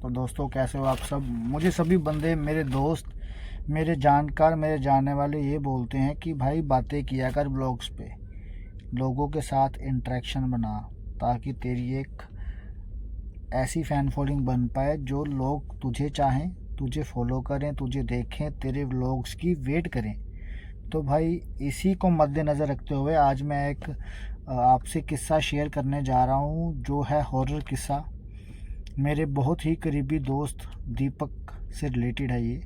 तो दोस्तों कैसे हो आप सब। मुझे सभी बंदे, मेरे दोस्त, मेरे जानकार, मेरे जानने वाले ये बोलते हैं कि भाई बातें किया कर ब्लॉग्स पे, लोगों के साथ इंटरेक्शन बना, ताकि तेरी एक ऐसी फ़ैन फॉलोइंग बन पाए जो लोग तुझे चाहें, तुझे फॉलो करें, तुझे देखें, तेरे व्लॉग्स की वेट करें। तो भाई इसी को मद्देनज़र रखते हुए आज मैं एक आपसे किस्सा शेयर करने जा रहा हूँ, जो है हॉरर किस्सा। मेरे बहुत ही करीबी दोस्त दीपक से रिलेटेड है ये।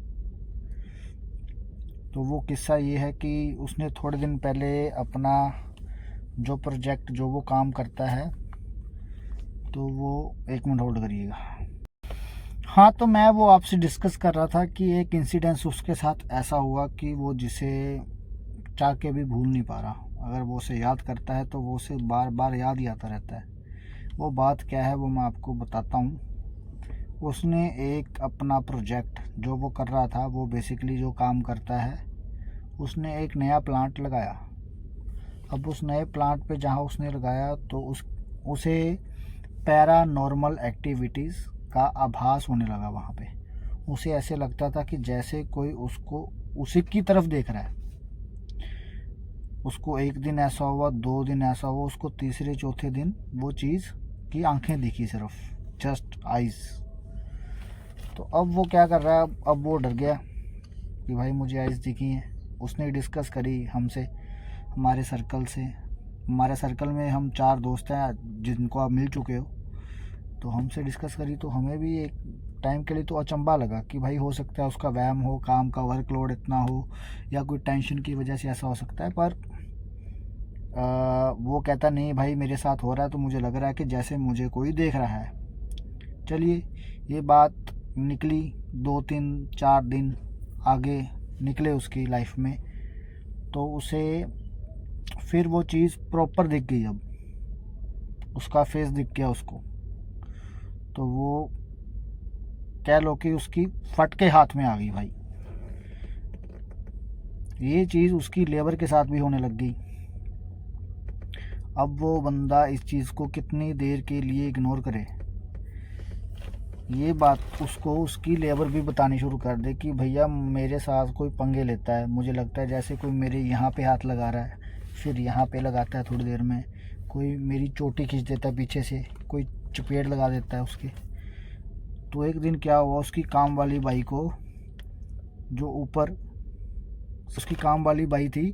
तो वो किस्सा ये है कि उसने थोड़े दिन पहले अपना जो प्रोजेक्ट, जो वो काम करता है, तो वो एक मिनट होल्ड करिएगा। हाँ, तो मैं वो आपसे डिस्कस कर रहा था कि एक इंसिडेंस उसके साथ ऐसा हुआ कि वो जिसे चाह के भी भूल नहीं पा रहा। अगर वो उसे याद करता है तो वो उसे बार बार याद ही आता रहता है। वो बात क्या है वो मैं आपको बताता हूँ। उसने एक अपना प्रोजेक्ट जो वो कर रहा था, वो बेसिकली जो काम करता है, उसने एक नया प्लांट लगाया। अब उस नए प्लांट पे जहाँ उसने लगाया तो उसे पैरानॉर्मल एक्टिविटीज़ का आभास होने लगा। वहाँ पे उसे ऐसे लगता था कि जैसे कोई उसको उसी की तरफ देख रहा है। उसको एक दिन ऐसा हुआ, 2 दिन ऐसा हुआ, उसको तीसरे चौथे दिन वो चीज़ की आंखें दिखी, सिर्फ जस्ट आइज़। तो अब वो क्या कर रहा है, अब वो डर गया कि भाई मुझे आइज़ दिखी हैं। उसने डिस्कस करी हमसे, हमारे सर्कल से। हमारे सर्कल में हम 4 दोस्त हैं जिनको आप मिल चुके हो। तो हमसे डिस्कस करी तो हमें भी एक टाइम के लिए तो अचंभा लगा कि भाई हो सकता है उसका वहम हो, काम का वर्कलोड इतना हो, या कोई टेंशन की वजह से ऐसा हो सकता है। पर वो कहता नहीं भाई मेरे साथ हो रहा है, तो मुझे लग रहा है कि जैसे मुझे कोई देख रहा है। चलिए, ये बात निकली, 2 3 4 दिन आगे निकले उसकी लाइफ में, तो उसे फिर वो चीज़ प्रॉपर दिख गई। अब उसका फेस दिख गया उसको, तो वो कह लो कि उसकी फट के हाथ में आ गई भाई। ये चीज़ उसकी लेबर के साथ भी होने लग गई। अब वो बंदा इस चीज़ को कितनी देर के लिए इग्नोर करे, ये बात उसको उसकी लेबर भी बतानी शुरू कर दे कि भैया मेरे साथ कोई पंगे लेता है, मुझे लगता है जैसे कोई मेरे यहाँ पे हाथ लगा रहा है, फिर यहाँ पे लगाता है, थोड़ी देर में कोई मेरी चोटी खींच देता है पीछे से, कोई चपेट लगा देता है उसके। तो एक दिन क्या हुआ, उसकी काम वाली बाई को, जो ऊपर उसकी काम वाली बाई थी,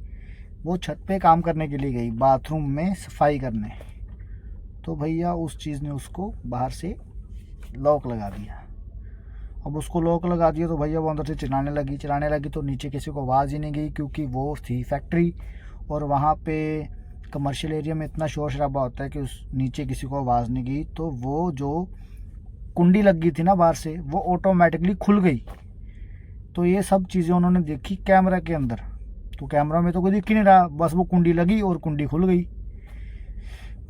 वो छत पे काम करने के लिए गई, बाथरूम में सफाई करने। तो भैया उस चीज़ ने उसको बाहर से लॉक लगा दिया। अब उसको लॉक लगा दिया तो भैया वो अंदर से चिल्लाने लगी तो नीचे किसी को आवाज़ ही नहीं गई, क्योंकि वो थी फैक्ट्री, और वहाँ पे कमर्शियल एरिया में इतना शोर शराबा होता है कि उस नीचे किसी को आवाज़ नहीं गई। तो वो जो कुंडी लग गई थी ना बाहर से, वो ऑटोमेटिकली खुल गई। तो ये सब चीज़ें उन्होंने देखी कैमरा के अंदर। तो कैमरा में तो कोई दिख ही नहीं रहा, बस वो कुंडी लगी और कुंडी खुल गई।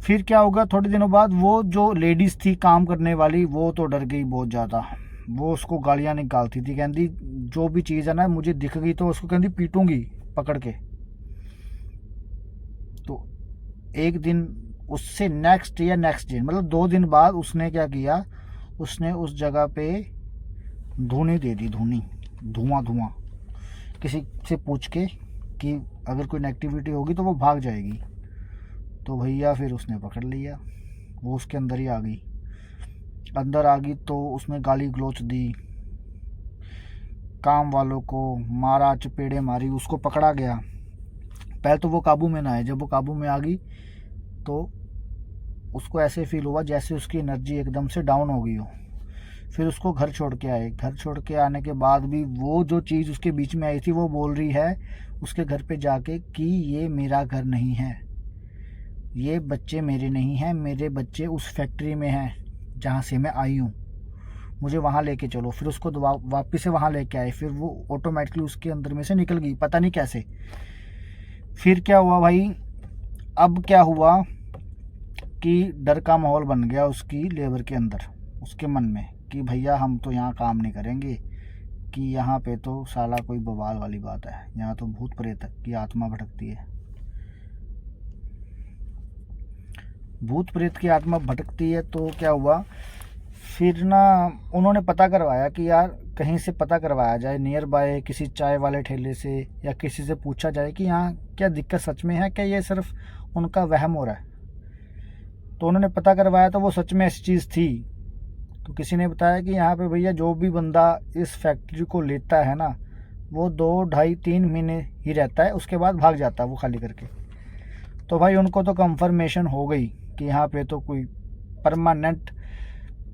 फिर क्या होगा, थोड़े दिनों बाद वो जो लेडीज़ थी काम करने वाली, वो तो डर गई बहुत ज़्यादा। वो उसको गालियाँ निकालती थी, कहती जो भी चीज़ है ना मुझे दिख गई तो उसको कहती पीटूंगी पकड़ के। तो एक दिन उससे नेक्स्ट दिन, मतलब 2 दिन बाद उसने क्या किया, उसने उस जगह पे धुनी दे दी, धुआं किसी से पूछ के कि अगर कोई नेगेटिविटी होगी तो वो भाग जाएगी। तो भैया फिर उसने पकड़ लिया, वो उसके अंदर ही आ गई। अंदर आ गई तो उसने गाली गलौच दी, काम वालों को मारा, चपेड़े मारी, उसको पकड़ा गया। पहले तो वो काबू में ना आए, जब वो काबू में आ गई तो उसको ऐसे फील हुआ जैसे उसकी एनर्जी एकदम से डाउन हो गई हो। फिर उसको घर छोड़ के आए। घर छोड़ के आने के बाद भी वो जो चीज़ उसके बीच में आई थी, वो बोल रही है उसके घर पे जाके कि ये मेरा घर नहीं है, ये बच्चे मेरे नहीं हैं, मेरे बच्चे उस फैक्ट्री में हैं जहाँ से मैं आई हूँ, मुझे वहाँ लेके चलो। फिर उसको वापस से वहाँ लेके आए, फिर वो ऑटोमेटिकली उसके अंदर में से निकल गई, पता नहीं कैसे। फिर क्या हुआ भाई, अब क्या हुआ कि डर का माहौल बन गया उसकी लेबर के अंदर, उसके मन में, कि भैया हम तो यहाँ काम नहीं करेंगे, कि यहाँ पे तो साला कोई बवाल वाली बात है, यहाँ तो भूत प्रेत की आत्मा भटकती है। भूत प्रेत की आत्मा भटकती है तो क्या हुआ, फिर ना उन्होंने पता करवाया कि यार कहीं से पता करवाया जाए नियर बाय, किसी चाय वाले ठेले से या किसी से पूछा जाए कि यहाँ क्या दिक्कत सच में है, क्या ये सिर्फ उनका वहम हो रहा है। तो उन्होंने पता करवाया तो वो सच में ऐसी चीज़ थी। तो किसी ने बताया कि यहाँ पे भैया जो भी बंदा इस फैक्ट्री को लेता है ना, वो 2, ढाई, 3 महीने ही रहता है, उसके बाद भाग जाता है वो खाली करके। तो भाई उनको तो कंफर्मेशन हो गई कि यहाँ पे तो कोई परमानेंट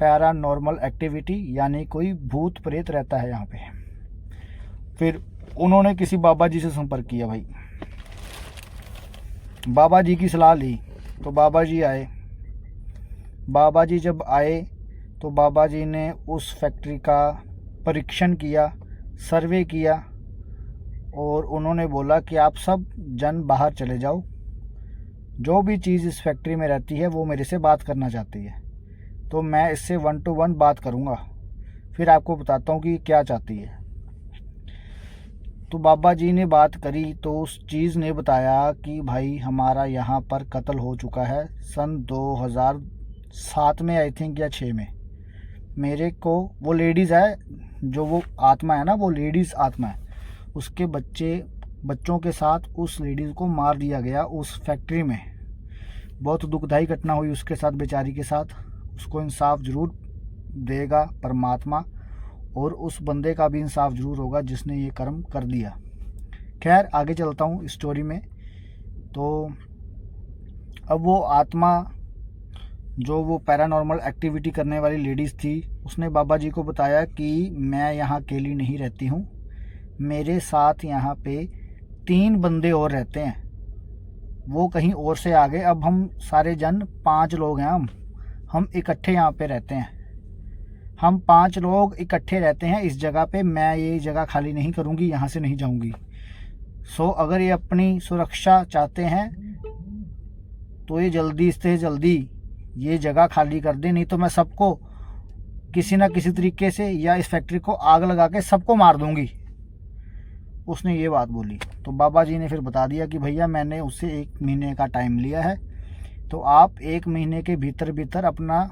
पैरानॉर्मल एक्टिविटी यानी कोई भूत प्रेत रहता है यहाँ पे। फिर उन्होंने किसी बाबा जी से संपर्क किया भाई, बाबा जी की सलाह ली। तो बाबा जी आए। बाबा जी जब आए तो बाबा जी ने उस फैक्ट्री का परीक्षण किया, सर्वे किया, और उन्होंने बोला कि आप सब जन बाहर चले जाओ, जो भी चीज़ इस फैक्ट्री में रहती है वो मेरे से बात करना चाहती है, तो मैं इससे 1 to 1 बात करूँगा, फिर आपको बताता हूँ कि क्या चाहती है। तो बाबा जी ने बात करी तो उस चीज़ ने बताया कि भाई हमारा यहाँ पर कत्ल हो चुका है सन 2007 में, आई थिंक, या 6 में। मेरे को, वो लेडीज़ है जो वो आत्मा है ना, वो लेडीज़ आत्मा है, उसके बच्चों के साथ उस लेडीज़ को मार दिया गया उस फैक्ट्री में। बहुत दुखदाई घटना हुई उसके साथ, बेचारी के साथ। उसको इंसाफ ज़रूर देगा परमात्मा, और उस बंदे का भी इंसाफ ज़रूर होगा जिसने ये कर्म कर दिया। खैर आगे चलता हूँ स्टोरी में। तो अब वो आत्मा, जो वो पैरानॉर्मल एक्टिविटी करने वाली लेडीज़ थी, उसने बाबा जी को बताया कि मैं यहाँ अकेली नहीं रहती हूँ, मेरे साथ यहाँ पे 3 बंदे और रहते हैं, वो कहीं और से आ गए। अब हम सारे जन 5 लोग हैं, हम इकट्ठे यहाँ पे रहते हैं, हम 5 लोग इकट्ठे रहते हैं इस जगह पे। मैं ये जगह खाली नहीं करूँगी, यहाँ से नहीं जाऊँगी। सो अगर ये अपनी सुरक्षा चाहते हैं तो ये जल्दी से जल्दी ये जगह खाली कर दें, नहीं तो मैं सबको किसी ना किसी तरीके से या इस फैक्ट्री को आग लगा के सबको मार दूँगी। उसने ये बात बोली। तो बाबा जी ने फिर बता दिया कि भैया मैंने उससे 1 महीने का टाइम लिया है, तो आप 1 महीने के भीतर भीतर अपना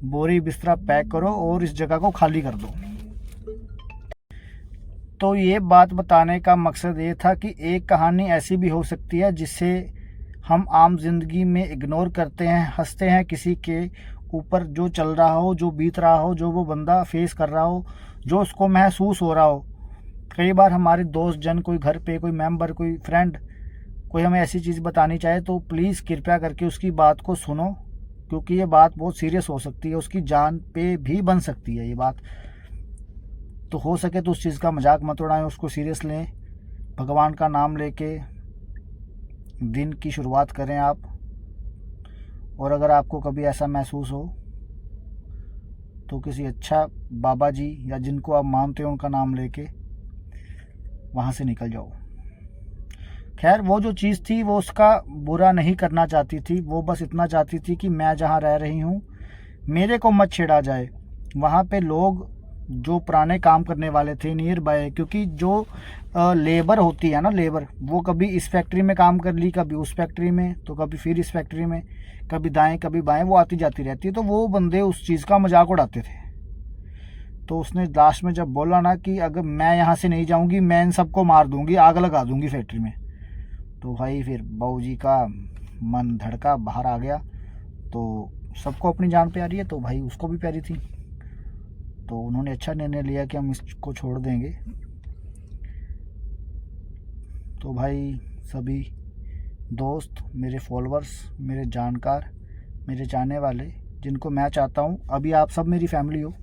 बोरी बिस्तरा पैक करो और इस जगह को खाली कर दो। तो ये बात बताने का मकसद ये था कि एक कहानी ऐसी भी हो सकती है जिसे हम आम जिंदगी में इग्नोर करते हैं, हंसते हैं किसी के ऊपर जो चल रहा हो, जो बीत रहा हो, जो वो बंदा फेस कर रहा हो, जो उसको महसूस हो रहा हो। कई बार हमारे दोस्त जन, कोई घर पे कोई मेंबर, कोई फ्रेंड, कोई हमें ऐसी चीज़ बतानी चाहे तो प्लीज़ कृपया करके उसकी बात को सुनो, क्योंकि ये बात बहुत सीरियस हो सकती है, उसकी जान पे भी बन सकती है ये बात। तो हो सके तो उस चीज़ का मजाक मत उड़ाएं, उसको सीरियस लें, भगवान का नाम लेके दिन की शुरुआत करें आप। और अगर आपको कभी ऐसा महसूस हो तो किसी अच्छा बाबा जी या जिनको आप मानते हो उनका नाम लेके वहाँ से निकल जाओ। खैर वो जो चीज़ थी वो उसका बुरा नहीं करना चाहती थी, वो बस इतना चाहती थी कि मैं जहाँ रह रही हूँ मेरे को मत छेड़ा जाए। वहाँ पे लोग जो पुराने काम करने वाले थे नियर बाय, क्योंकि जो लेबर होती है ना, लेबर, वो कभी इस फैक्ट्री में काम कर ली, कभी उस फैक्ट्री में, तो कभी फिर इस फैक्ट्री में, कभी दाएं कभी बाएं, वो आती जाती रहती है। तो वो बंदे उस चीज़ का मजाक उड़ाते थे। तो उसने लास्ट में जब बोला ना कि अगर मैं यहाँ से नहीं जाऊँगी, मैं इन सबको मार दूँगी, आग लगा दूँगी फैक्ट्री में, तो भाई फिर बाबू जी का मन धड़का बाहर आ गया। तो सबको अपनी जान प्यारी है, तो भाई उसको भी प्यारी थी। तो उन्होंने अच्छा निर्णय लिया कि हम इसको छोड़ देंगे। तो भाई सभी दोस्त, मेरे फॉलोअर्स, मेरे जानकार, मेरे जानने वाले, जिनको मैं चाहता हूँ, अभी आप सब मेरी फैमिली हो,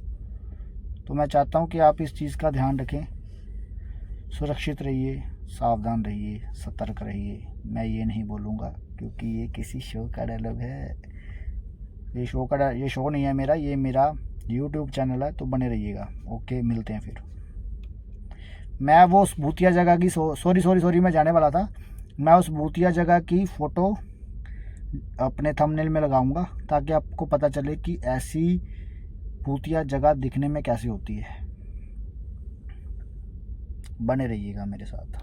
तो मैं चाहता हूँ कि आप इस चीज़ का ध्यान रखें, सुरक्षित रहिए, सावधान रहिए, सतर्क रहिए। मैं ये नहीं बोलूँगा क्योंकि ये किसी शो का डायलॉग है, ये शो नहीं है मेरा, ये मेरा यूट्यूब चैनल है, तो बने रहिएगा। ओके, मिलते हैं फिर। मैं वो उस भूतिया जगह की सॉरी मैं जाने वाला था, मैं उस भूतिया जगह की फ़ोटो अपने थंबनेल में लगाऊंगा ताकि आपको पता चले कि ऐसी भूतिया जगह दिखने में कैसी होती है। बने रहिएगा मेरे साथ।